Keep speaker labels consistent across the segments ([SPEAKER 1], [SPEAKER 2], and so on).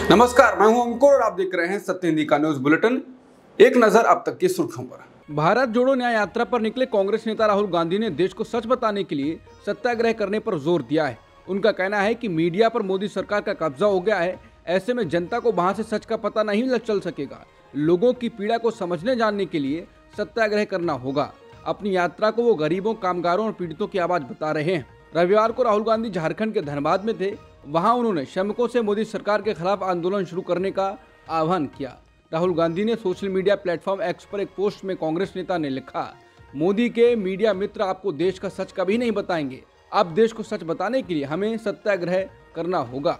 [SPEAKER 1] नमस्कार, मैं हूं अंकुर और आप देख रहे हैं सत्य हिंदी का न्यूज बुलेटिन। एक नजर अब तक की सुर्खियों पर।
[SPEAKER 2] भारत जोड़ो न्याय यात्रा पर निकले कांग्रेस नेता राहुल गांधी ने देश को सच बताने के लिए सत्याग्रह करने पर जोर दिया है। उनका कहना है कि मीडिया पर मोदी सरकार का कब्जा हो गया है, ऐसे में जनता को वहां से सच का पता नहीं चल सकेगा। लोगों की पीड़ा को समझने जानने के लिए सत्याग्रह करना होगा। अपनी यात्रा को वो गरीबों, कामगारों और पीड़ितों की आवाज बता रहे हैं। रविवार को राहुल गांधी झारखंड के धनबाद में थे। वहां उन्होंने श्रमिकों से मोदी सरकार के खिलाफ आंदोलन शुरू करने का आह्वान किया। राहुल गांधी ने सोशल मीडिया प्लेटफॉर्म एक्स पर एक पोस्ट में कांग्रेस नेता ने लिखा, मोदी के मीडिया मित्र आपको देश का सच कभी नहीं बताएंगे। अब देश को सच बताने के लिए हमें सत्याग्रह करना होगा।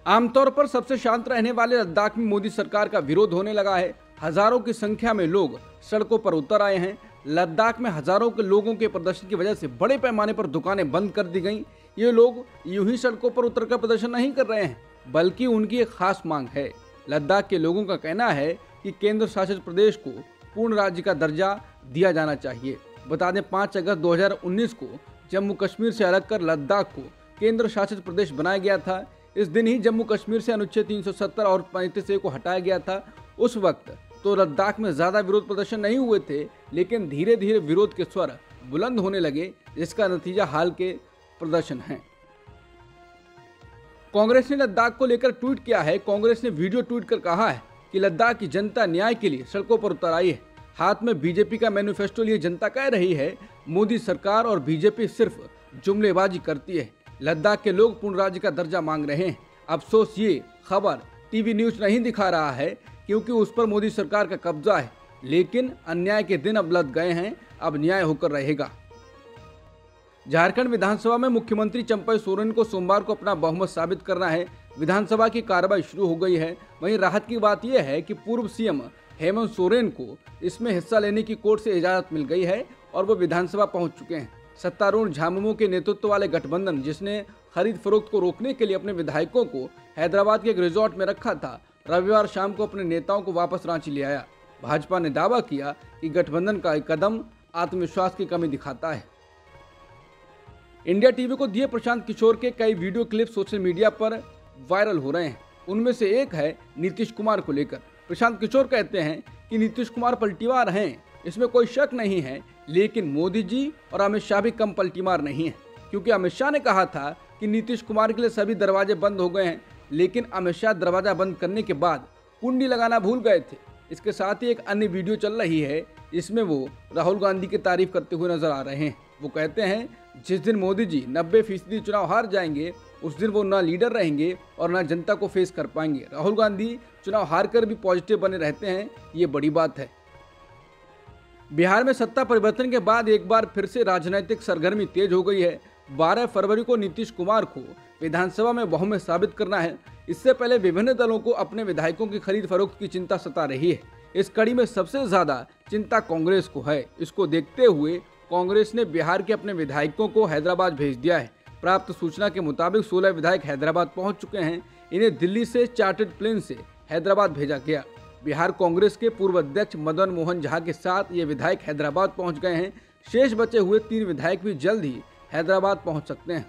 [SPEAKER 2] आमतौर पर सबसे शांत रहने वाले लद्दाख में मोदी सरकार का विरोध होने लगा है। हजारों की संख्या में लोग सड़कों पर उतर आए हैं। लद्दाख में हजारों के लोगों के प्रदर्शन की वजह से बड़े पैमाने पर दुकानें बंद कर दी गईं। ये लोग यूं ही सड़कों पर उतरकर प्रदर्शन नहीं कर रहे हैं, बल्कि उनकी एक खास मांग है। लद्दाख के लोगों का कहना है कि केंद्र शासित प्रदेश को पूर्ण राज्य का दर्जा दिया जाना चाहिए। बता दें, 5 अगस्त 2019 को जम्मू कश्मीर से अलग कर लद्दाख को केंद्र शासित प्रदेश बनाया गया था। इस दिन ही जम्मू कश्मीर से अनुच्छेद 370 और 35A को हटाया गया था। उस वक्त तो लद्दाख में ज्यादा विरोध प्रदर्शन नहीं हुए थे, लेकिन धीरे धीरे विरोध के स्वर बुलंद होने लगे, जिसका नतीजा हाल के प्रदर्शन है। कांग्रेस ने लद्दाख को लेकर ट्वीट किया है। कांग्रेस ने वीडियो ट्वीट कर कहा है कि लद्दाख की जनता न्याय के लिए सड़कों पर उतर आई है। हाथ में बीजेपी का मैनिफेस्टो लिए जनता कह रही है, मोदी सरकार और बीजेपी सिर्फ जुमलेबाजी करती है। लद्दाख के लोग पूर्ण राज्य का दर्जा मांग रहे हैं। अफसोस ये खबर टीवी न्यूज नहीं दिखा रहा है, क्योंकि उस पर मोदी सरकार का कब्जा है। लेकिन अन्याय के दिन अब लद गए हैं, अब न्याय होकर रहेगा। झारखंड विधानसभा में मुख्यमंत्री चंपई सोरेन को सोमवार को अपना बहुमत साबित करना है। विधानसभा की कार्रवाई शुरू हो गई है। वहीं राहत की बात यह है कि पूर्व सीएम हेमंत सोरेन को इसमें हिस्सा लेने की कोर्ट से इजाजत मिल गई है और वो विधानसभा पहुंच चुके हैं। सत्तारूढ़ झामुमो के नेतृत्व वाले गठबंधन, जिसने खरीद फरोख्त को रोकने के लिए अपने विधायकों को हैदराबाद के एक रिजॉर्ट में रखा था, रविवार शाम को अपने नेताओं को वापस रांची ले आया। भाजपा ने दावा किया कि गठबंधन का एक कदम आत्मविश्वास की कमी दिखाता है। इंडिया टीवी को दिए प्रशांत किशोर के कई वीडियो क्लिप सोशल मीडिया पर वायरल हो रहे हैं। उनमें से एक है नीतीश कुमार को लेकर। प्रशांत किशोर कहते हैं कि नीतीश कुमार पलटीवार हैं, इसमें कोई शक नहीं है, लेकिन मोदी जी और अमित शाह भी कम पलटीमार नहीं है, क्योंकि अमित शाह ने कहा था कि नीतीश कुमार के लिए सभी दरवाजे बंद हो गए हैं, लेकिन अमित शाह दरवाजा बंद करने के बाद कुंडी लगाना भूल गए थे। इसके साथ ही एक अन्य वीडियो चल रही है, इसमें वो राहुल गांधी की तारीफ करते हुए नजर आ रहे हैं। वो कहते हैं, जिस दिन मोदी जी 90% चुनाव हार जाएंगे, उस दिन वो ना लीडर रहेंगे और ना जनता को फेस कर पाएंगे। राहुल गांधी चुनाव हार कर भी पॉजिटिव बने रहते हैं, ये बड़ी बात है। बिहार में सत्ता परिवर्तन के बाद एक बार फिर से राजनीतिक सरगर्मी तेज हो गई है। 12 फरवरी को नीतीश कुमार को विधानसभा में बहुमत साबित करना है। इससे पहले विभिन्न दलों को अपने विधायकों की खरीद फरोख्त की चिंता सता रही है। इस कड़ी में सबसे ज्यादा चिंता कांग्रेस को है। इसको देखते हुए कांग्रेस ने बिहार के अपने विधायकों को हैदराबाद भेज दिया है। प्राप्त सूचना के मुताबिक 16 विधायक हैदराबाद पहुंच चुके हैं। इन्हें दिल्ली से चार्टर्ड प्लेन से हैदराबाद भेजा गया। बिहार कांग्रेस के पूर्व अध्यक्ष मदन मोहन झा के साथ ये विधायक हैदराबाद पहुंच गए हैं। शेष बचे हुए 3 विधायक भी जल्द ही हैदराबाद पहुंच सकते हैं।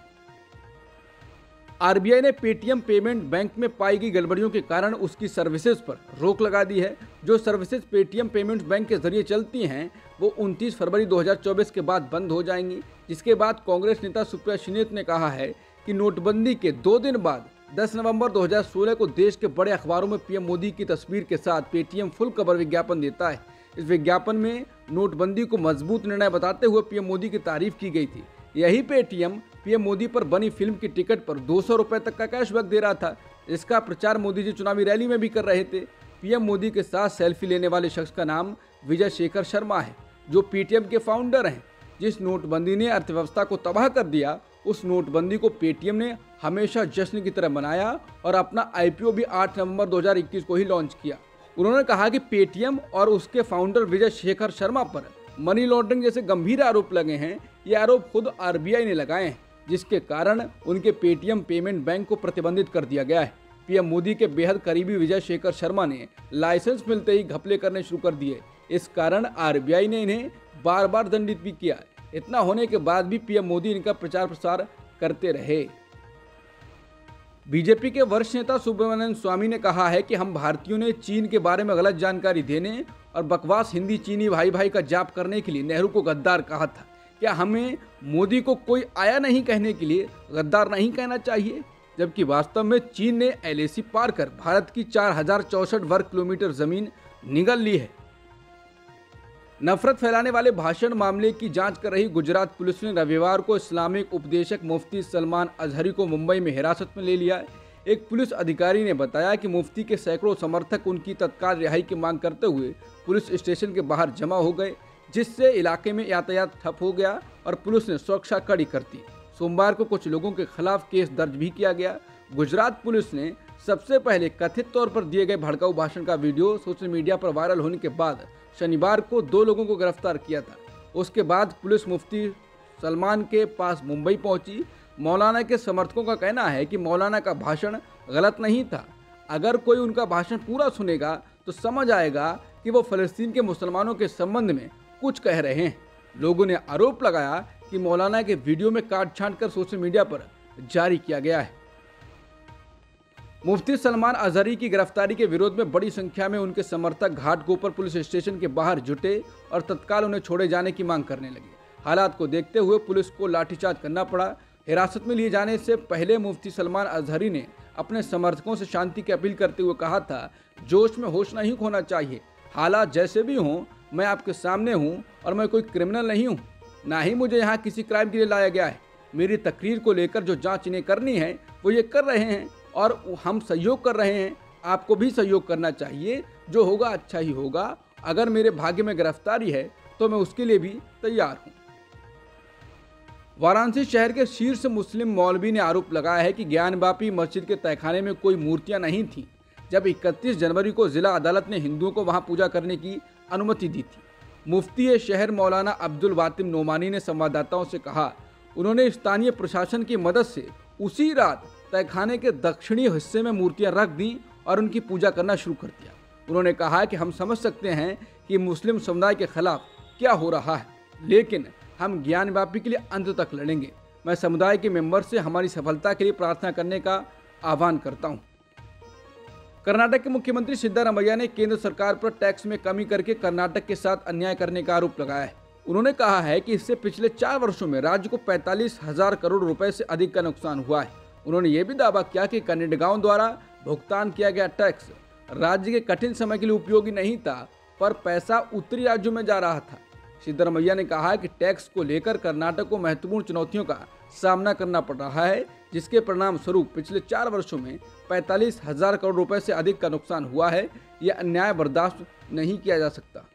[SPEAKER 2] आरबीआई ने पेटीएम पेमेंट बैंक में पाई गई गड़बड़ियों के कारण उसकी सर्विसेज पर रोक लगा दी है। जो सर्विसेज पेटीएम पेमेंट्स बैंक के जरिए चलती हैं, वो 29 फरवरी 2024 के बाद बंद हो जाएंगी। जिसके बाद कांग्रेस नेता सुप्रिया श्रीनेत ने कहा है कि नोटबंदी के 2 दिन बाद 10 नवंबर 2016 को देश के बड़े अखबारों में पीएम मोदी की तस्वीर के साथ पेटीएम फुल कवर विज्ञापन देता है। इस विज्ञापन में नोटबंदी को मजबूत निर्णय बताते हुए पीएम मोदी की तारीफ की गई थी। यही पेटीएम पीएम मोदी पर बनी फिल्म की टिकट पर 200 रुपए तक का कैशबैक दे रहा था। इसका प्रचार मोदी जी चुनावी रैली में भी कर रहे थे। पीएम मोदी के साथ सेल्फी लेने वाले शख्स का नाम विजय शेखर शर्मा है, जो पेटीएम के फाउंडर हैं। जिस नोटबंदी ने अर्थव्यवस्था को तबाह कर दिया, उस नोटबंदी को पेटीएम ने हमेशा जश्न की तरह मनाया और अपना आईपीओ भी 8 नवंबर 2021 को ही लॉन्च किया। उन्होंने कहा कि पेटीएम और उसके फाउंडर विजय शेखर शर्मा पर मनी लॉन्ड्रिंग जैसे गंभीर आरोप लगे हैं। ये आरोप खुद आरबीआई ने लगाए हैं, जिसके कारण उनके पेटीएम पेमेंट बैंक को प्रतिबंधित कर दिया गया है। पीएम मोदी के बेहद करीबी विजय शेखर शर्मा ने लाइसेंस मिलते ही घपले करने शुरू कर दिए। इस कारण आरबीआई ने इन्हें बार बार दंडित भी किया। इतना होने के बाद भी पीएम मोदी इनका प्रचार प्रसार करते रहे। बीजेपी के वरिष्ठ नेता सुब्रमण्यम स्वामी ने कहा है कि हम भारतीयों ने चीन के बारे में गलत जानकारी देने और बकवास हिंदी चीनी भाई भाई का जाप करने के लिए नेहरू को गद्दार कहा था। क्या हमें मोदी को कोई आया नहीं कहने के लिए गद्दार नहीं कहना चाहिए? जबकि वास्तव में चीन ने LAC पार कर भारत की 4064 वर्ग किलोमीटर जमीन निगल ली है। नफरत फैलाने वाले भाषण मामले की जांच कर रही गुजरात पुलिस ने रविवार को इस्लामिक उपदेशक मुफ्ती सलमान अजहरी को मुंबई में हिरासत में ले लिया। एक पुलिस अधिकारी ने बताया कि मुफ्ती के सैकड़ों समर्थक उनकी तत्काल रिहाई की मांग करते हुए पुलिस स्टेशन के बाहर जमा हो गए, जिससे इलाके में यातायात ठप हो गया और पुलिस ने सुरक्षा कड़ी कर दी। सोमवार को कुछ लोगों के खिलाफ केस दर्ज भी किया गया। गुजरात पुलिस ने सबसे पहले कथित तौर पर दिए गए भड़काऊ भाषण का वीडियो सोशल मीडिया पर वायरल होने के बाद शनिवार को 2 लोगों को गिरफ्तार किया था। उसके बाद पुलिस मुफ्ती सलमान के पास मुंबई पहुंची। मौलाना के समर्थकों का कहना है कि मौलाना का भाषण गलत नहीं था। अगर कोई उनका भाषण पूरा सुनेगा तो समझ आएगा कि वो फ़लस्तीन के मुसलमानों के संबंध में कुछ कह रहे हैं। लोगों ने आरोप लगाया कि मौलाना के वीडियो में काट छांट कर सोशल मीडिया पर जारी किया गया है। मुफ्ती सलमान अजहरी की गिरफ्तारी के विरोध में बड़ी संख्या में उनके समर्थक घाटकोपर पुलिस स्टेशन के बाहर जुटे और तत्काल उन्हें छोड़े जाने की मांग करने लगे। हालात को देखते हुए पुलिस को लाठीचार्ज करना पड़ा। हिरासत में लिए जाने से पहले मुफ्ती सलमान अजहरी ने अपने समर्थकों से शांति की अपील करते हुए कहा था, जोश में होश नहीं खोना चाहिए। हालात जैसे भी हों, मैं आपके सामने हूँ और मैं कोई क्रिमिनल नहीं हूँ, ना ही मुझे यहाँ किसी क्राइम के लिए लाया गया है। मेरी तकरीर को लेकर जो जांच इन्हें करनी है वो ये कर रहे हैं और हम सहयोग कर रहे हैं। आपको भी सहयोग करना चाहिए। जो होगा अच्छा ही होगा। अगर मेरे भाग्य में गिरफ्तारी है तो मैं उसके लिए भी तैयार हूँ। वाराणसी शहर के शीर्ष मुस्लिम मौलवी ने आरोप लगाया है कि ज्ञानवापी मस्जिद के तहखाने में कोई मूर्तियां नहीं थीं, जब 31 जनवरी को जिला अदालत ने हिंदुओं को वहां पूजा करने की अनुमति दी थी। मुफ्ती शहर मौलाना अब्दुल वातिम नोमानी ने संवाददाताओं से कहा, उन्होंने स्थानीय प्रशासन की मदद से उसी रात तहखाने के दक्षिणी हिस्से में मूर्तियां रख दी और उनकी पूजा करना शुरू कर दिया। उन्होंने कहा कि हम समझ सकते हैं कि मुस्लिम समुदाय के खिलाफ क्या हो रहा है, लेकिन हम ज्ञानवापी के लिए अंत तक लड़ेंगे। मैं समुदाय के मेंबर से हमारी सफलता के लिए प्रार्थना करने का आह्वान करता हूं। कर्नाटक के मुख्यमंत्री सिद्धारमैया ने केंद्र सरकार पर टैक्स में कमी करके कर्नाटक के साथ अन्याय करने का आरोप लगाया है। उन्होंने कहा है कि इससे पिछले 4 वर्षों में राज्य को 45,000 करोड़ रुपए से अधिक का नुकसान हुआ है। उन्होंने ये भी दावा किया कि कन्नड़गांव द्वारा भुगतान किया गया टैक्स राज्य के कठिन समय के लिए उपयोगी नहीं था, पर पैसा उत्तरी राज्यों में जा रहा था। सिद्धारमैया ने कहा कि टैक्स को लेकर कर्नाटक को महत्वपूर्ण चुनौतियों का सामना करना पड़ रहा है, जिसके परिणाम स्वरूप पिछले 4 वर्षों में 45,000 करोड़ रुपए से अधिक का नुकसान हुआ है। यह अन्याय बर्दाश्त नहीं किया जा सकता।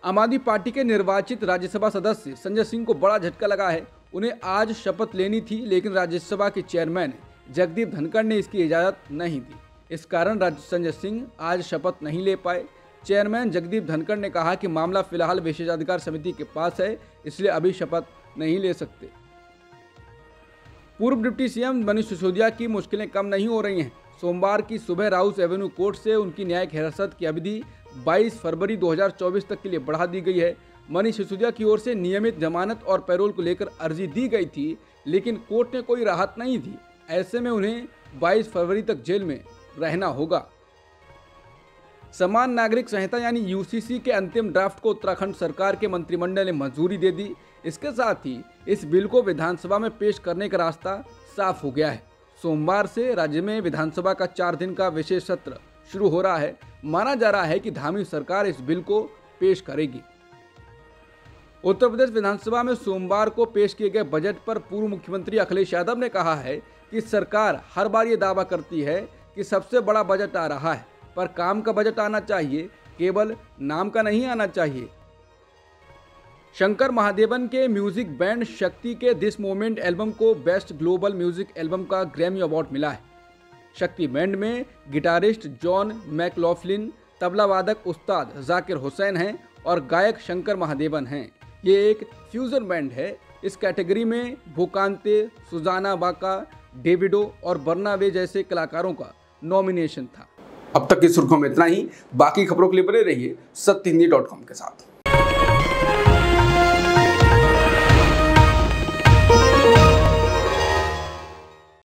[SPEAKER 2] आम आदमी पार्टी के निर्वाचित राज्यसभा सदस्य संजय सिंह को बड़ा झटका लगा है। उन्हें आज शपथ लेनी थी, लेकिन राज्यसभा के चेयरमैन जगदीप धनखड़ ने इसकी इजाज़त नहीं दी। इस कारण संजय सिंह आज शपथ नहीं ले पाए। चेयरमैन जगदीप धनखड़ ने कहा कि मामला फिलहाल विशेषाधिकार समिति के पास है, इसलिए अभी शपथ नहीं ले सकते। पूर्व डिप्टी सीएम मनीष सिसोदिया की मुश्किलें कम नहीं हो रही हैं। सोमवार की सुबह राउस एवेन्यू कोर्ट से उनकी न्यायिक हिरासत की अवधि 22 फरवरी 2024 तक के लिए बढ़ा दी गई है। मनीष सिसोदिया की ओर से नियमित जमानत और पैरोल को लेकर अर्जी दी गई थी, लेकिन कोर्ट ने कोई राहत नहीं दी। ऐसे में उन्हें 22 फरवरी तक जेल में रहना होगा। समान नागरिक संहिता यानी यूसीसी के अंतिम ड्राफ्ट को उत्तराखंड सरकार के मंत्रिमंडल ने मंजूरी दे दी। इसके साथ ही इस बिल को विधानसभा में पेश करने का रास्ता साफ हो गया है। सोमवार से राज्य में विधानसभा का 4 दिन का विशेष सत्र शुरू हो रहा है। माना जा रहा है कि धामी सरकार इस बिल को पेश करेगी। उत्तर प्रदेश विधानसभा में सोमवार को पेश किए गए बजट पर पूर्व मुख्यमंत्री अखिलेश यादव ने कहा है कि सरकार हर बार ये दावा करती है कि सबसे बड़ा बजट आ रहा है, पर काम का बजट आना चाहिए, केवल नाम का नहीं आना चाहिए। शंकर महादेवन के म्यूजिक बैंड शक्ति के दिस मोमेंट एल्बम को बेस्ट ग्लोबल म्यूजिक एल्बम का ग्रैमी अवार्ड मिला है। शक्ति बैंड में गिटारिस्ट जॉन मैकलॉफ्लिन, तबला वादक उस्ताद जाकिर हुसैन हैं और गायक शंकर महादेवन हैं। ये एक फ्यूजन बैंड है। इस कैटेगरी में भोकांते, सुजाना बाका, डेविडो और बर्नावे जैसे कलाकारों का नॉमिनेशन था।
[SPEAKER 1] अब तक की सुर्खियों में इतना ही। बाकी खबरों के लिए बने रहिए सत्यहिंदी.com के साथ।